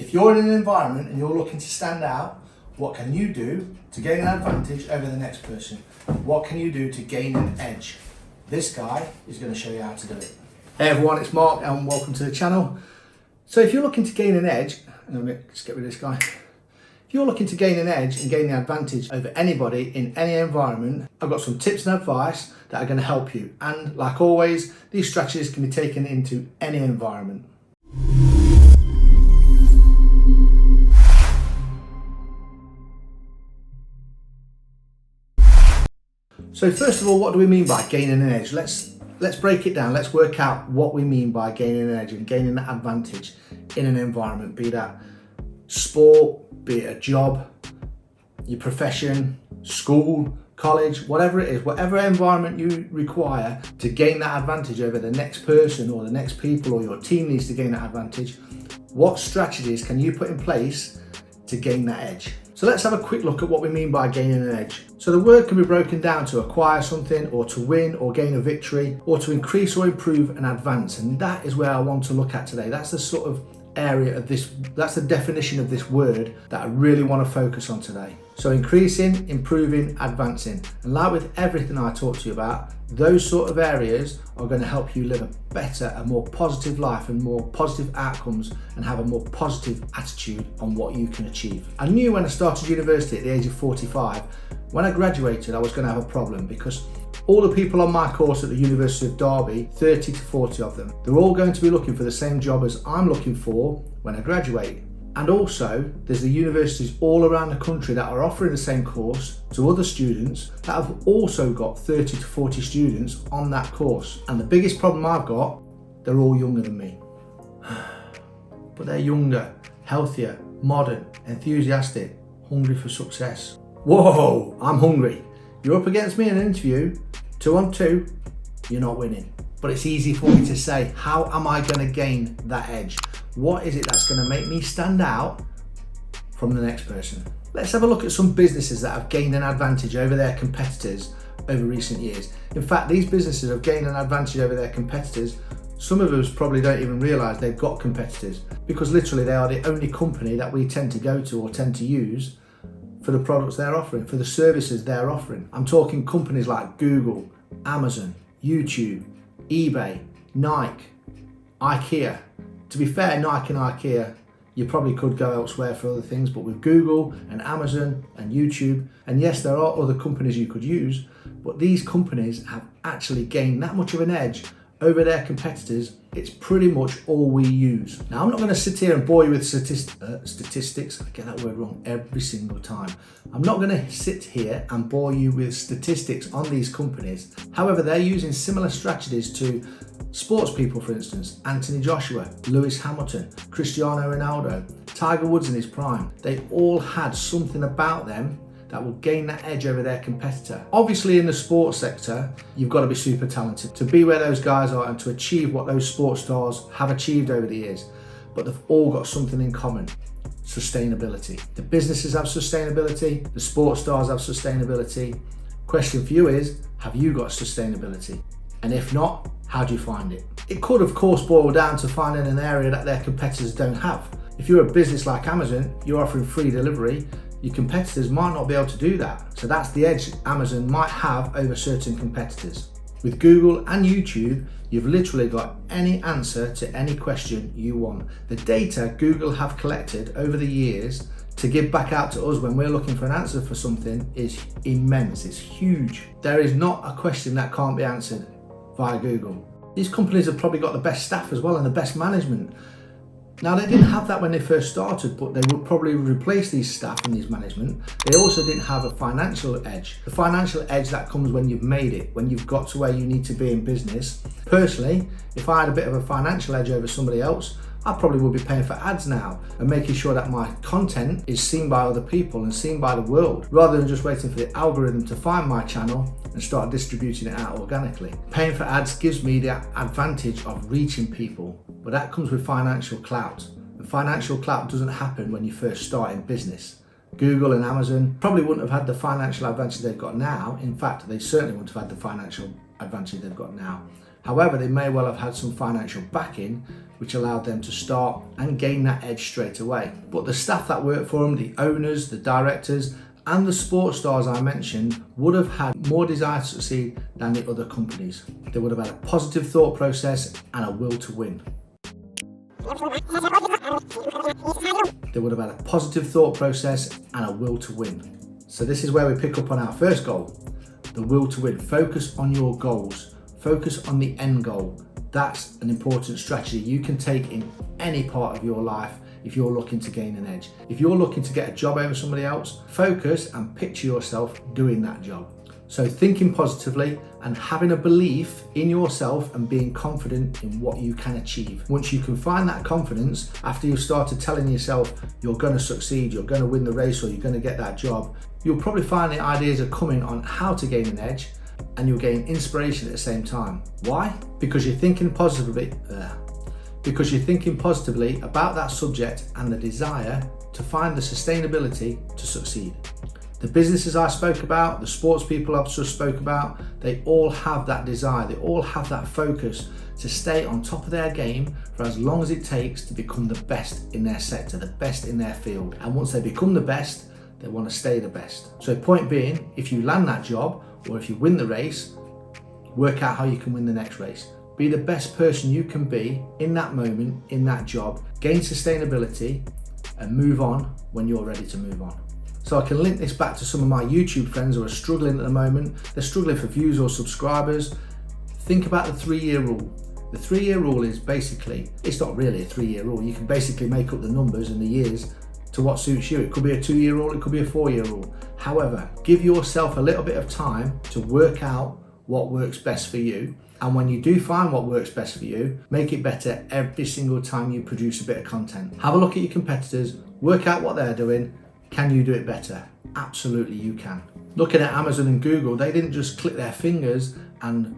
If you're in an environment and you're looking to stand out, what can you do to gain an advantage over the next person? What can you do to gain an edge? This guy is going to show you how to do it. Hey everyone, it's Mark and welcome to the channel. So if you're looking to gain an edge, let's get rid of this guy. If you're looking to gain an edge and gain the advantage over anybody in any environment, I've got some tips and advice that are going to help you. And like always, these strategies can be taken into any environment. So first of all, what do we mean by gaining an edge? Let's break it down. Let's work out what we mean by gaining an edge and gaining that advantage in an environment, be that sport, be it a job, your profession, school, college, whatever it is, whatever environment you require to gain that advantage over the next person or the next people, or your team needs to gain that advantage. What strategies can you put in place to gain that edge? So let's have a quick look at what we mean by gaining an edge. So the word can be broken down to acquire something, or to win or gain a victory, or to increase or improve and advance. And that is where I want to look at today. That's the sort of area of this, that's the definition of this word that I really want to focus on today. So increasing, improving, advancing. And like with everything I talk to you about, those sort of areas are going to help you live a better, a more positive life and more positive outcomes, and have a more positive attitude on what you can achieve. I knew when I started university at the age of 45, when I graduated, I was going to have a problem, because all the people on my course at the University of Derby, 30 to 40 of them, they're all going to be looking for the same job as I'm looking for when I graduate. And also, there's the universities all around the country that are offering the same course to other students that have also got 30 to 40 students on that course. And the biggest problem I've got, they're all younger than me. But they're younger, healthier, modern, enthusiastic, hungry for success. Whoa, I'm hungry. You're up against me in an interview, 2-on-2, you're not winning. But it's easy for me to say, how am I going to gain that edge? What is it that's going to make me stand out from the next person? Let's have a look at some businesses that have gained an advantage over their competitors over recent years. In fact, these businesses have gained an advantage over their competitors. Some of us probably don't even realise they've got competitors, because literally they are the only company that we tend to go to or tend to use for the products they're offering, for the services they're offering. I'm talking companies like Google, Amazon, YouTube, eBay, Nike, IKEA. To be fair, Nike and IKEA, you probably could go elsewhere for other things, but with Google and Amazon and YouTube, and yes, there are other companies you could use, but these companies have actually gained that much of an edge over their competitors. It's pretty much all we use. Now, I'm not going to sit here and bore you with statistics. I get that word wrong every single time. I'm not going to sit here and bore you with statistics on these companies. However, they're using similar strategies to sports people, for instance, Anthony Joshua, Lewis Hamilton, Cristiano Ronaldo, Tiger Woods in his prime. They all had something about them that will gain that edge over their competitor. Obviously, in the sports sector, you've got to be super talented to be where those guys are and to achieve what those sports stars have achieved over the years. But they've all got something in common: sustainability. The businesses have sustainability, the sports stars have sustainability. Question for you is, have you got sustainability? And if not, how do you find it? It could, of course, boil down to finding an area that their competitors don't have. If you're a business like Amazon, you're offering free delivery, your competitors might not be able to do that. So that's the edge Amazon might have over certain competitors. With Google and YouTube, you've literally got any answer to any question you want. The data Google have collected over the years to give back out to us when we're looking for an answer for something is immense. It's huge. There is not a question that can't be answered via Google. These companies have probably got the best staff as well and the best management. Now, they didn't have that when they first started, but they would probably replace these staff and these management. They also didn't have a financial edge. The financial edge that comes when you've made it, when you've got to where you need to be in business. Personally, if I had a bit of a financial edge over somebody else, I probably would be paying for ads now and making sure that my content is seen by other people and seen by the world, rather than just waiting for the algorithm to find my channel and start distributing it out organically. Paying for ads gives me the advantage of reaching people, but that comes with financial clout. And financial clout doesn't happen when you first start in business. Google and Amazon probably wouldn't have had the financial advantage they've got now. In fact, they certainly wouldn't have had the financial advantage they've got now However, they may well have had some financial backing which allowed them to start and gain that edge straight away. But the staff that work for them, the owners, the directors, and the sports stars I mentioned would have had more desire to succeed than the other companies. They would have had a positive thought process and a will to win. They would have had a positive thought process and a will to win. So this is where we pick up on our first goal, the will to win. Focus on your goals. Focus on the end goal. That's an important strategy you can take in any part of your life if you're looking to gain an edge. If you're looking to get a job over somebody else, focus and picture yourself doing that job. So thinking positively and having a belief in yourself and being confident in what you can achieve. Once you can find that confidence, after you've started telling yourself you're going to succeed, you're going to win the race, or you're going to get that job, you'll probably find the ideas are coming on how to gain an edge, and you'll gain inspiration at the same time. Why? Because you're thinking positively. Because you're thinking positively about that subject and the desire to find the sustainability to succeed. The businesses I spoke about, the sports people I've just spoke about, they all have that desire, they all have that focus to stay on top of their game for as long as it takes to become the best in their sector, the best in their field. And once they become the best, they want to stay the best. So point being, if you land that job or if you win the race, work out how you can win the next race. Be the best person you can be in that moment, in that job, gain sustainability and move on when you're ready to move on. So I can link this back to some of my YouTube friends who are struggling at the moment. They're struggling for views or subscribers. Think about the 3-year rule. The 3-year rule is basically, it's not really a 3-year rule. You can basically make up the numbers and the years to what suits you. It could be a 2-year rule, it could be a 4-year rule. However, give yourself a little bit of time to work out what works best for you. And when you do find what works best for you, make it better every single time you produce a bit of content. Have a look at your competitors, work out what they're doing. Can you do it better? Absolutely you can. Looking at Amazon and Google, they didn't just click their fingers and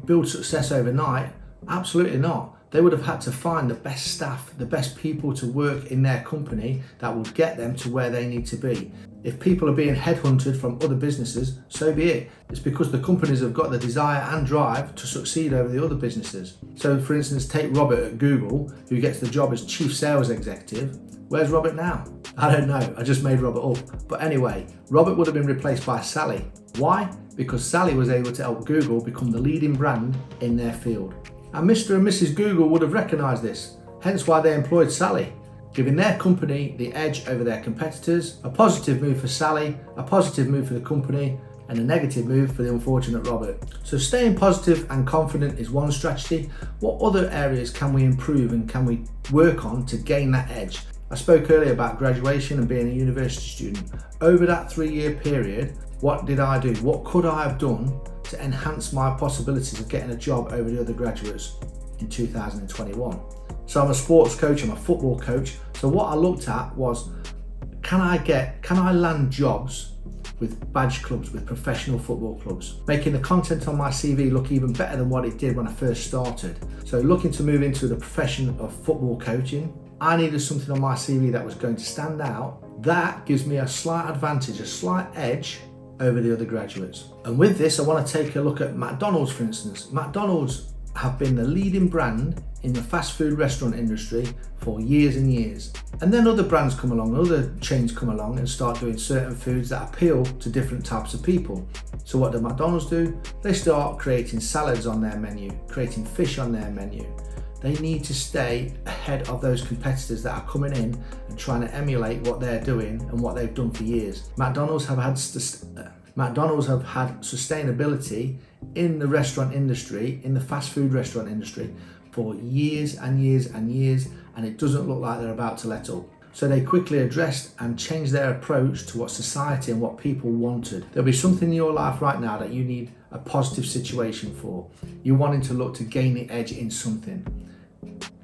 build success overnight. Absolutely not. They would have had to find the best staff, the best people to work in their company that would get them to where they need to be. If people are being headhunted from other businesses, so be it. It's because the companies have got the desire and drive to succeed over the other businesses. So for instance, take Robert at Google, who gets the job as Chief Sales Executive. Where's Robert now? I don't know, I just made Robert up. But anyway, Robert would have been replaced by Sally. Why? Because Sally was able to help Google become the leading brand in their field. And Mr. and Mrs. Google would have recognised this, hence why they employed Sally, giving their company the edge over their competitors. A positive move for Sally, a positive move for the company, and a negative move for the unfortunate Robert. So staying positive and confident is one strategy. What other areas can we improve and can we work on to gain that edge? I spoke earlier about graduation and being a university student. Over that 3-year period, what did I do? What could I have done to enhance my possibilities of getting a job over the other graduates in 2021? So I'm a sports coach, I'm a football coach. So what I looked at was, can I land jobs with badge clubs, with professional football clubs, making the content on my CV look even better than what it did when I first started. So looking to move into the profession of football coaching, I needed something on my CV that was going to stand out. That gives me a slight advantage, a slight edge over the other graduates. And with this, I want to take a look at McDonald's, for instance. McDonald's have been the leading brand in the fast food restaurant industry for years and years. And then other brands come along, other chains come along and start doing certain foods that appeal to different types of people. So what do McDonald's do? They start creating salads on their menu, creating fish on their menu. They need to stay ahead of those competitors that are coming in and trying to emulate what they're doing and what they've done for years. McDonald's have had sustainability in the restaurant industry, in the fast food restaurant industry, for years and years and years, and it doesn't look like they're about to let up. So they quickly addressed and changed their approach to what society and what people wanted. There'll be something in your life right now that you need a positive situation for. You're wanting to look to gain the edge in something.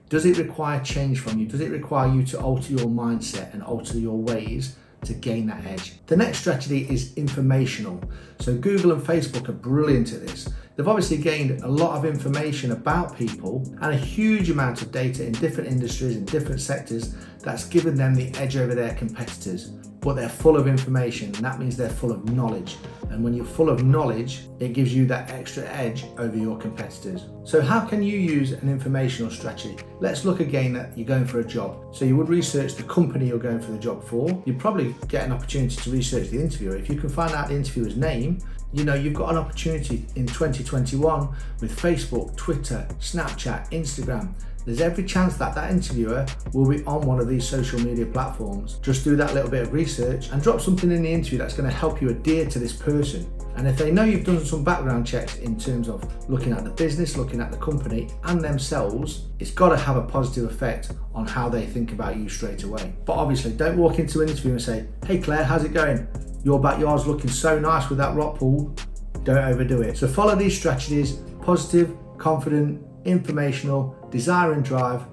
Does it require change from you? Does it require you to alter your mindset and alter your ways to gain that edge? The next strategy is informational. So Google and Facebook are brilliant at this. They've obviously gained a lot of information about people and a huge amount of data in different industries and different sectors that's given them the edge over their competitors. but they're full of information, and that means they're full of knowledge. And when you're full of knowledge, it gives you that extra edge over your competitors. So how can you use an informational strategy? Let's look again at you're going for a job. So you would research the company you're going for the job for. You'd probably get an opportunity to research the interviewer. If you can find out the interviewer's name, you know you've got an opportunity in 2021 with Facebook, Twitter, Snapchat, Instagram. There's every chance that that interviewer will be on one of these social media platforms. Just do that little bit of research and drop something in the interview that's going to help you adhere to this person. And if they know you've done some background checks in terms of looking at the business, looking at the company and themselves, it's got to have a positive effect on how they think about you straight away. But obviously, don't walk into an interview and say, "Hey Claire, how's it going? Your backyard's looking so nice with that rock pool." Don't overdo it. So follow these strategies: positive, confident, informational, desire and drive.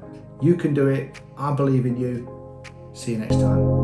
You can do it. I believe in you. See you next time.